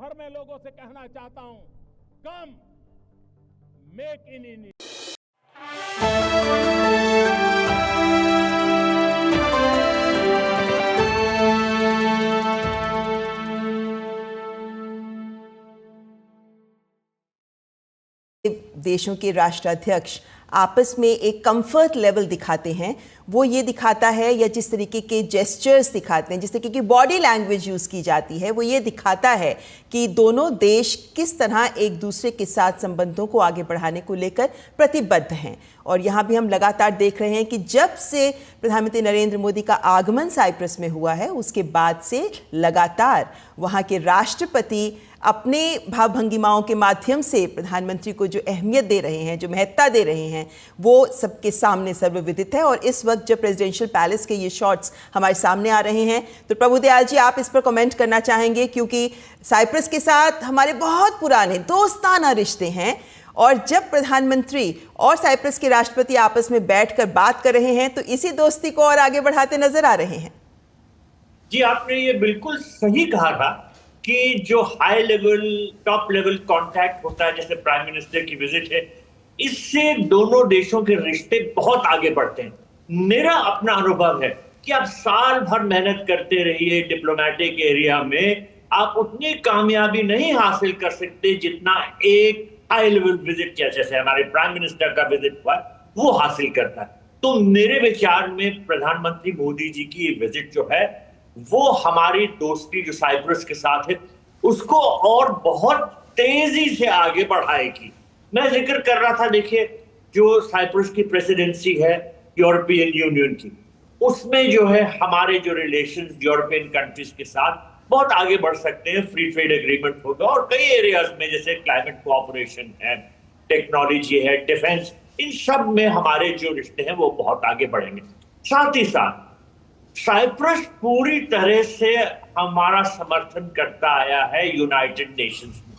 भर में लोगों से कहना चाहता हूं, कम मेक इन इंडिया। देशों के राष्ट्राध्यक्ष आपस में एक कंफर्ट लेवल दिखाते हैं, वो ये दिखाता है, या जिस तरीके के जेस्चर्स दिखाते हैं, जिस तरीके की बॉडी लैंग्वेज यूज़ की जाती है, वो ये दिखाता है कि दोनों देश किस तरह एक दूसरे के साथ संबंधों को आगे बढ़ाने को लेकर प्रतिबद्ध हैं। और यहाँ भी हम लगातार देख रहे हैं कि जब से प्रधानमंत्री नरेंद्र मोदी का आगमन साइप्रस में हुआ है, उसके बाद से लगातार वहाँ के राष्ट्रपति अपने भाव भंगिमाओं के माध्यम से प्रधानमंत्री को जो अहमियत दे रहे हैं, जो महत्ता दे रहे हैं, वो सबके सामने सर्वविदित है। और इस वक्त जब प्रेसिडेंशियल पैलेस के ये शॉट्स हमारे सामने आ रहे हैं, तो प्रभुदयाल जी आप इस पर कमेंट करना चाहेंगे, क्योंकि साइप्रस के साथ हमारे बहुत पुराने दोस्ताना रिश्ते हैं, और जब प्रधानमंत्री और साइप्रस के राष्ट्रपति आपस में बैठकर बात कर रहे हैं, तो इसी दोस्ती को और आगे बढ़ाते नजर आ रहे हैं। जी, आपने ये बिल्कुल सही कहा था कि जो high level, top level contact होता है, जैसे प्राइम मिनिस्टर की विजिट है, इससे दोनों देशों के रिश्ते बहुत आगे बढ़ते हैं। मेरा अपना अनुभव है कि आप साल भर मेहनत करते रहिए डिप्लोमेटिक एरिया में, आप उतनी कामयाबी नहीं हासिल कर सकते जितना एक हाई लेवल विजिट, जैसे हमारे प्राइम मिनिस्टर का विजिट हुआ, वो हासिल करता है। तो मेरे विचार में प्रधानमंत्री मोदी जी की विजिट जो है, वो हमारी दोस्ती जो साइप्रस के साथ है, उसको और बहुत तेजी से आगे बढ़ाएगी। मैं जिक्र कर रहा था, देखिए, जो साइप्रस की प्रेसिडेंसी है यूरोपियन यूनियन की, उसमें जो है हमारे जो रिलेशंस यूरोपियन कंट्रीज के साथ बहुत आगे बढ़ सकते हैं। फ्री ट्रेड एग्रीमेंट होगा, और कई एरियाज में जैसे क्लाइमेट कोऑपरेशन है, टेक्नोलॉजी है, डिफेंस, इन सब में हमारे जो रिश्ते हैं वो बहुत आगे बढ़ेंगे। साथ ही साथ साइप्रस पूरी तरह से हमारा समर्थन करता आया है यूनाइटेड नेशंस में।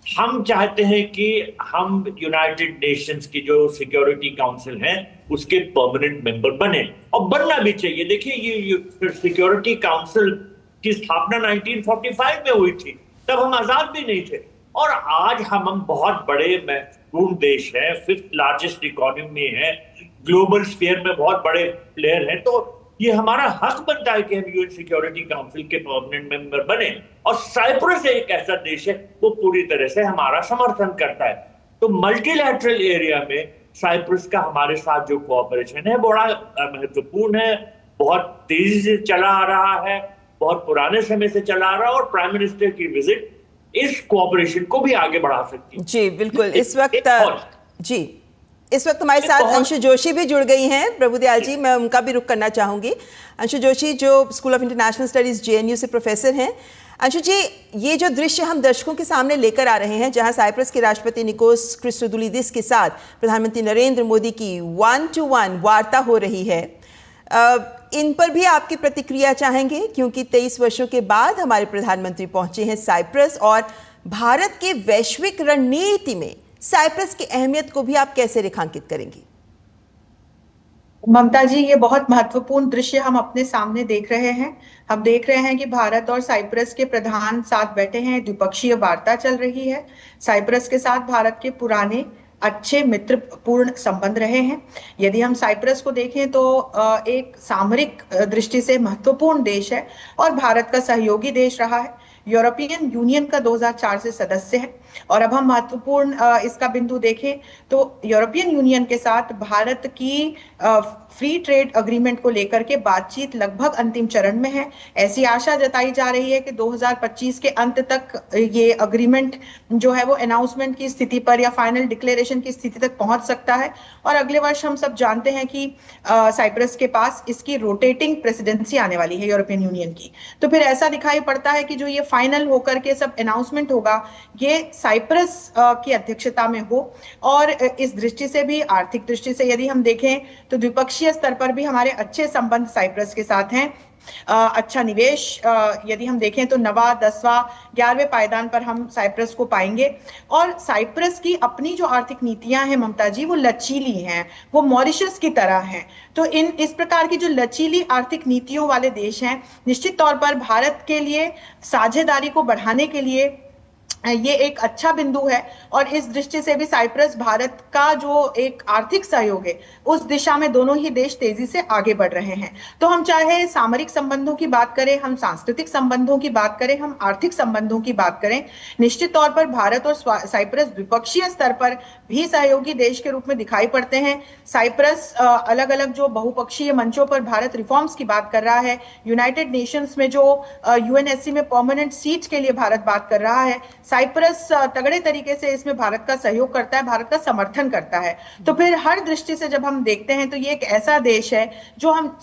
हम चाहते हैं कि हम यूनाइटेड नेशंस की जो सिक्योरिटी काउंसिल है, उसके परमानेंट मेंबर बने, और बनना भी चाहिए। देखिए, ये सिक्योरिटी काउंसिल की स्थापना 1945 में हुई थी, तब हम आजाद भी नहीं थे, और आज हम बहुत बड़े महत्वपूर्ण देश हैं, 5th लार्जेस्ट इकोनॉमी है, ग्लोबल स्फीयर में बहुत बड़े प्लेयर हैं। तो ये हमारा हक बनता है कि हम यूएन सिक्योरिटी काउंसिल के परमानेंट मेंबर बने, और साइप्रस एक ऐसा देश है वो पूरी तरह से हमारा समर्थन करता है। तो मल्टीलैटरल एरिया में साइप्रस का हमारे साथ जो कोऑपरेशन है बड़ा महत्वपूर्ण है, बहुत तेजी से चला आ रहा है, बहुत पुराने समय से चला आ रहा है, और प्राइम मिनिस्टर की विजिट इस कोऑपरेशन को भी आगे बढ़ा सकती है। जी बिल्कुल। इस वक्त हमारे साथ अंशु जोशी भी जुड़ गई हैं। प्रभुदयाल जी, मैं उनका भी रुख करना चाहूंगी। अंशु जोशी जो school of international studies JNU से प्रोफेसर हैं। अंशु जी, ये जो दृश्य हम दर्शकों के सामने लेकर आ रहे हैं, जहां साइप्रस के राष्ट्रपति निकोस क्रिस्टोदुलिदिस के साथ प्रधानमंत्री नरेंद्र मोदी की 1-to-1 वार्ता हो रही है, इन पर भी आपकी प्रतिक्रिया चाहेंगे, क्योंकि 23 वर्षों के बाद हमारे प्रधानमंत्री पहुंचे हैं साइप्रस, और भारत के वैश्विक रणनीति में साइप्रस की अहमियत को भी आप कैसे रेखांकित करेंगी? ममता जी, ये बहुत महत्वपूर्ण दृश्य हम अपने सामने देख रहे हैं। हम देख रहे हैं कि भारत और साइप्रस के प्रधान साथ बैठे हैं, द्विपक्षीय वार्ता चल रही है। साइप्रस के साथ भारत के पुराने अच्छे मित्रपूर्ण संबंध रहे हैं। यदि हम साइप्रस को देखें तो एक सामरिक दृष्टि से महत्वपूर्ण देश है और भारत का सहयोगी देश रहा है। यूरोपियन यूनियन का 2004 से सदस्य है। और अब हम महत्वपूर्ण इसका बिंदु देखें तो यूरोपियन यूनियन के साथ भारत की फ्री ट्रेड अग्रीमेंट को लेकर के बातचीत लगभग अंतिम चरण में है। ऐसी आशा जताई जा रही है कि 2025 के अंत तक ये अग्रीमेंट जो है वो अनाउंसमेंट की स्थिति पर या फाइनल डिक्लेरेशन की स्थिति तक पहुंच सकता है। और अगले वर्ष हम सब जानते हैं कि साइप्रस के पास इसकी रोटेटिंग प्रेसिडेंसी आने वाली है यूरोपियन यूनियन की। तो फिर ऐसा दिखाई पड़ता है कि जो ये फाइनल होकर के सब अनाउंसमेंट होगा, ये साइप्रस की अध्यक्षता में हो। और इस दृष्टि से भी, आर्थिक दृष्टि से यदि हम देखें तो द्विपक्षीय स्तर पर भी हमारे अच्छे संबंध साइप्रस के साथ हैं। अच्छा निवेश यदि हम देखें तो 9वां, 10वां, 11वें पायदान पर हम साइप्रस को पाएंगे। और साइप्रस की अपनी जो आर्थिक नीतियां हैं ममता जी, वो लचीली हैं, वो मॉरिशस की तरह हैं। तो इस प्रकार की जो लचीली आर्थिक नीतियों वाले देश हैं, निश्चित तौर पर भारत के लिए साझेदारी को बढ़ाने के लिए ये एक अच्छा बिंदु है। और इस दृष्टि से भी साइप्रस भारत का जो एक आर्थिक सहयोग है, उस दिशा में दोनों ही देश तेजी से आगे बढ़ रहे हैं। तो हम चाहे सामरिक संबंधों की बात करें, हम सांस्कृतिक संबंधों की बात करें, हम आर्थिक संबंधों की बात करें, निश्चित तौर पर भारत और साइप्रस द्विपक्षीय स्तर पर भी सहयोगी देश के रूप में दिखाई पड़ते हैं। साइप्रस अलग अलग जो बहुपक्षीय मंचों पर भारत रिफॉर्म्स की बात कर रहा है, यूनाइटेड नेशंस में जो यूएनएससी में परमानेंट सीट के लिए भारत बात कर रहा है, साइप्रस तगड़े तरीके से इसमें भारत का सहयोग करता है, भारत का समर्थन करता है। तो फिर हर दृष्टि से जब हम देखते हैं तो ये एक ऐसा देश है जो हम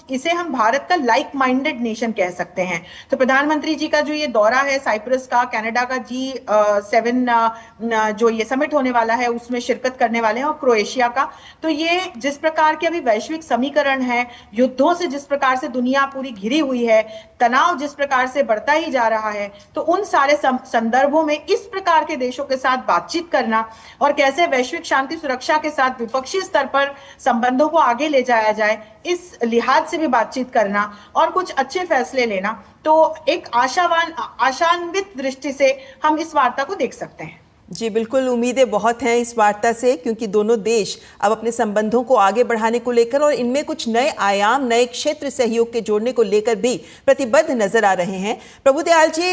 भारत का लाइक माइंडेड नेशन कह सकते हैं। तो प्रधानमंत्री जी का जो ये दौरा है साइप्रस का, कनाडा का G7 जो ये समिट होने वाला है उसमें शिरकत करने वाले हैं, और क्रोएशिया का, तो ये जिस प्रकार के अभी वैश्विक समीकरण है, युद्धों से जिस प्रकार से दुनिया पूरी घिरी हुई है, तनाव जिस प्रकार से बढ़ता ही जा रहा है, तो उन सारे संदर्भों में इस प्रकार के देशों के साथ बातचीत करना और कैसे वैश्विक शांति सुरक्षा के साथ द्विपक्षीय स्तर पर संबंधों को आगे ले जाया जाए, इस लिहाज से भी बातचीत करना और कुछ अच्छे फैसले लेना, तो एक आशान्वित दृष्टि से हम इस वार्ता को देख सकते हैं। जी बिल्कुल, उम्मीदें बहुत हैं इस वार्ता से, क्योंकि दोनों देश अब अपने संबंधों को आगे बढ़ाने को लेकर और इनमें कुछ नए आयाम, नए क्षेत्र सहयोग के जोड़ने को लेकर भी प्रतिबद्ध नजर आ रहे हैं। प्रभुदयाल जी,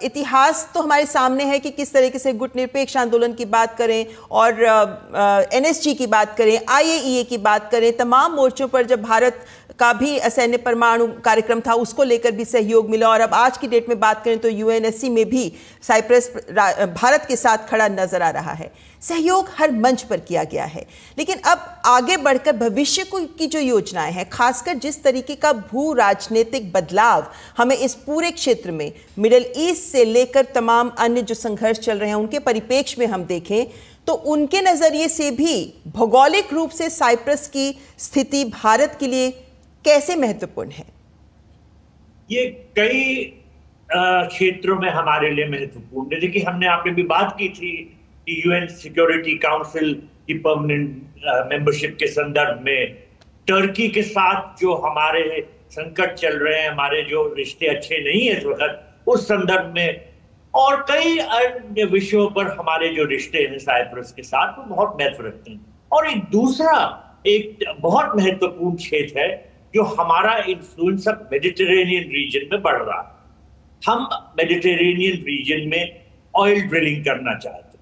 इतिहास तो हमारे सामने है कि किस तरीके से गुटनिरपेक्ष आंदोलन की बात करें और एनएसजी की बात करें, IAEA की बात करें, तमाम मोर्चों पर जब भारत का भी असैन्य परमाणु कार्यक्रम था उसको लेकर भी सहयोग मिला, और अब आज की डेट में बात करें तो यूएनएससी में भी साइप्रस भारत के साथ खड़ा नजर आ रहा है। सहयोग हर मंच पर किया गया है, लेकिन अब आगे बढ़कर भविष्य की जो योजनाएं हैं, खासकर जिस तरीके का भू राजनीतिक बदलाव हमें इस पूरे क्षेत्र में मिडिल ईस्ट से लेकर तमाम अन्य जो संघर्ष चल रहे हैं उनके परिप्रेक्ष्य में हम देखें तो उनके नजरिए से भी भौगोलिक रूप से साइप्रस की स्थिति भारत के लिए कैसे महत्वपूर्ण है? ये कई क्षेत्रों में हमारे लिए महत्वपूर्ण है। देखिए, हमने आपने भी बात की थी कि यूएन सिक्योरिटी काउंसिल की परमानेंट मेंबरशिप के संदर्भ में टर्की के साथ जो हमारे संकट चल रहे हैं, हमारे जो रिश्ते अच्छे नहीं है इस वक्त, उस संदर्भ में और कई अन्य विषयों पर हमारे जो रिश्ते हैं साइप्रस के साथ वो बहुत महत्व रखते हैं। और एक दूसरा एक बहुत महत्वपूर्ण क्षेत्र है जो हमारा इन्फ्लुएंस अब मेडिटेरेनियन रीजन में बढ़ रहा है। हम मेडिटेरेनियन रीजन में ऑयल ड्रिलिंग करना चाहते हैं,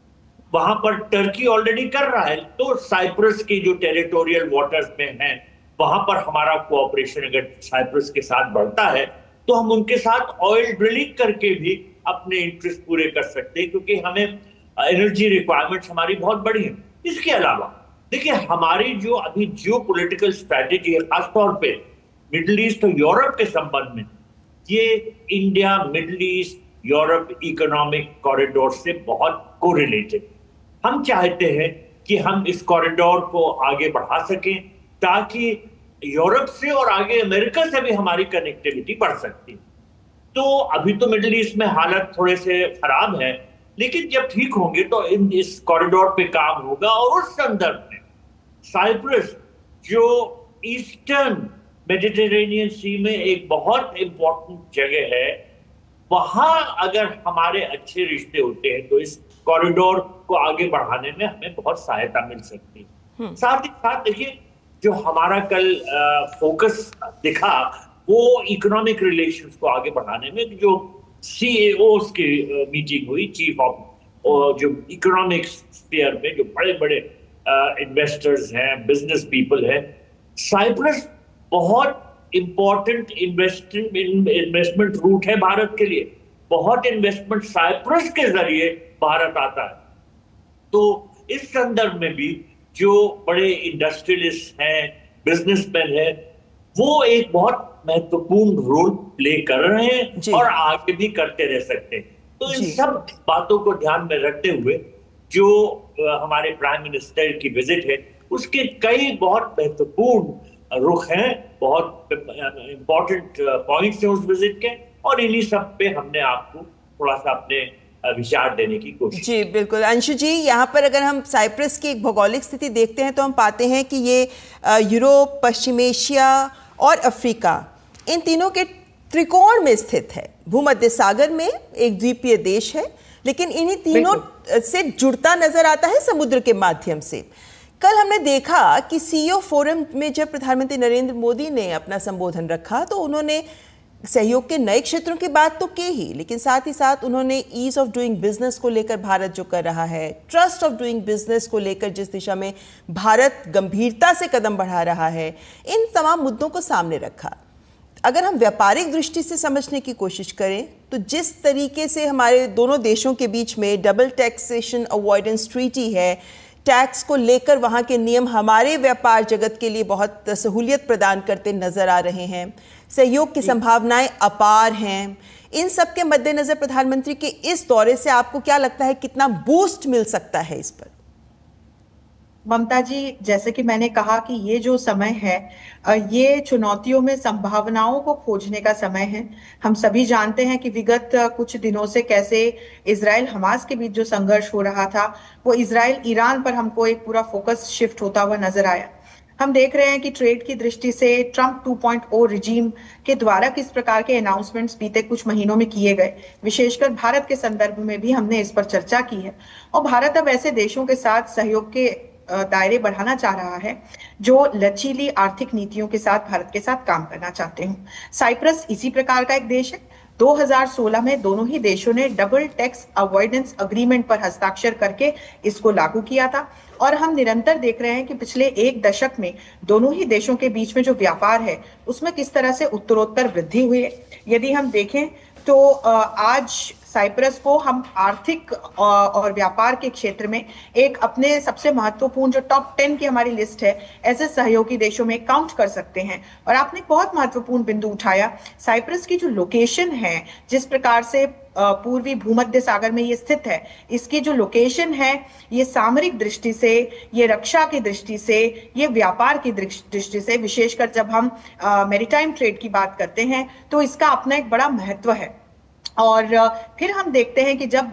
वहां पर टर्की ऑलरेडी कर रहा है, तो साइप्रस के जो टेरिटोरियल वाटर्स में है वहां पर हमारा कोऑपरेशन अगर साइप्रस के साथ बढ़ता है तो हम उनके साथ ऑयल ड्रिलिंग करके भी अपने इंटरेस्ट पूरे कर सकते हैं, क्योंकि हमें एनर्जी रिक्वायरमेंट्स हमारी बहुत बड़ी है। इसके अलावा देखिए, हमारी जो अभी जियोपॉलिटिकल स्ट्रैटेजी है, खासतौर पे मिडिल ईस्ट और यूरोप के संबंध में, ये India middle east Europe economic corridor से बहुत कोरिलेटेड। हम चाहते हैं कि हम इस कॉरिडोर को आगे बढ़ा सकें ताकि यूरोप से और आगे अमेरिका से भी हमारी कनेक्टिविटी बढ़ सकती है। तो अभी तो मिडिल ईस्ट में हालत थोड़े से खराब है, लेकिन जब ठीक होंगे तो इस कॉरिडोर पे काम होगा। और उस संदर्भ में साइप्रस जो ईस्टर्न मेडिटेरेनियन सी में एक बहुत इंपॉर्टेंट जगह है, वहां अगर हमारे अच्छे रिश्ते होते हैं तो इस कॉरिडोर को आगे बढ़ाने में हमें बहुत सहायता मिल सकती है। साथ ही साथ देखिए, जो हमारा कल फोकस दिखा वो इकोनॉमिक रिलेशंस को आगे बढ़ाने में, जो CEOs की मीटिंग हुई, चीफ ऑफ जो इकोनॉमिक स्फीयर में जो बड़े बड़े इन्वेस्टर्स हैं, बिजनेस पीपल हैं, साइप्रस बहुत इंपॉर्टेंट इन्वेस्टमेंट रूट है भारत के लिए। बहुत इन्वेस्टमेंट साइप्रस के जरिए भारत आता है। तो इस संदर्भ में भी जो बड़े इंडस्ट्रियलिस्ट हैं, बिजनेसमैन हैं, वो एक बहुत महत्वपूर्ण रोल प्ले कर रहे हैं और आगे भी करते रह सकते हैं। तो इन सब बातों को ध्यान में रखते हुए जो हमारे प्राइम मिनिस्टर की विजिट है, उसके कई बहुत महत्वपूर्ण रुख हैं, बहुत इंपॉर्टेंट पॉइंट्स हैं उस विजिट के, और इन्हीं सब पे हमने आपको थोड़ा सा अपने विचार देने की कोशिश। जी बिल्कुल अंशु जी, यहाँ पर अगर हम साइप्रस की एक भौगोलिक स्थिति देखते हैं तो हम पाते हैं कि ये यूरोप, पश्चिम एशिया और अफ्रीका, इन तीनों के त्रिकोण में स्थित है। भूमध्य सागर में एक द्वीपीय देश है, लेकिन इन्हीं तीनों से जुड़ता नजर आता है समुद्र के माध्यम से। कल हमने देखा कि सीईओ फोरम में जब प्रधानमंत्री नरेंद्र मोदी ने अपना संबोधन रखा तो उन्होंने सहयोग के नए क्षेत्रों की बात तो की ही, लेकिन साथ ही साथ उन्होंने ईज ऑफ डूइंग बिजनेस को लेकर भारत जो कर रहा है, ट्रस्ट ऑफ डूइंग बिजनेस को लेकर जिस दिशा में भारत गंभीरता से कदम बढ़ा रहा है, इन तमाम मुद्दों को सामने रखा। अगर हम व्यापारिक दृष्टि से समझने की कोशिश करें तो जिस तरीके से हमारे दोनों देशों के बीच में डबल टैक्सेशन अवॉइडेंस ट्रीटी है, टैक्स को लेकर वहाँ के नियम हमारे व्यापार जगत के लिए बहुत सहूलियत प्रदान करते नजर आ रहे हैं, सहयोग की संभावनाएं अपार हैं। इन सब के मद्देनजर प्रधानमंत्री के इस दौरे से आपको क्या लगता है, कितना बूस्ट मिल सकता है इस पर? ममता जी, जैसे कि मैंने कहा कि ये जो समय है, ये चुनौतियों में संभावनाओं को खोजने का समय है। हम सभी जानते हैं कि विगत कुछ दिनों से कैसे इजराइल हमास के बीच जो संघर्ष हो रहा था, वो इजराइल ईरान पर हमको एक पूरा फोकस शिफ्ट होता हुआ नजर आया। हम देख रहे हैं कि ट्रेड की दृष्टि से ट्रंप 2.0 रिजीम के द्वारा किस प्रकार के अनाउंसमेंट्स बीते कुछ महीनों में किए गए, विशेषकर भारत के संदर्भ में भी हमने इस पर चर्चा की है। और भारत अब ऐसे देशों के साथ सहयोग के दायरे बढ़ाना चाह रहा है जो लचीली आर्थिक नीतियों के साथ भारत के साथ काम करना चाहते हैं। साइप्रस इसी प्रकार का एक देश है। 2016 में दोनों ही देशों ने डबल टैक्स अवॉइडेंस अग्रीमेंट पर हस्ताक्षर करके इसको लागू किया था, और हम निरंतर देख रहे हैं कि पिछले एक दशक में दोनों ही देशों के बीच में जो व्यापार है उसमें किस तरह से उत्तरोत्तर वृद्धि हुई है। यदि हम देखें तो आज साइप्रस को हम आर्थिक और व्यापार के क्षेत्र में एक अपने सबसे महत्वपूर्ण जो टॉप 10 की हमारी लिस्ट है ऐसे सहयोगी देशों में काउंट कर सकते हैं। और आपने बहुत महत्वपूर्ण बिंदु उठाया, साइप्रस की जो लोकेशन है, जिस प्रकार से पूर्वी भूमध्य सागर में ये स्थित है, इसकी जो लोकेशन है, ये सामरिक दृष्टि से, ये रक्षा की दृष्टि से, ये व्यापार की दृष्टि से, विशेषकर जब हम मैरीटाइम ट्रेड की बात करते हैं तो इसका अपना एक बड़ा महत्व है। और फिर हम देखते हैं कि जब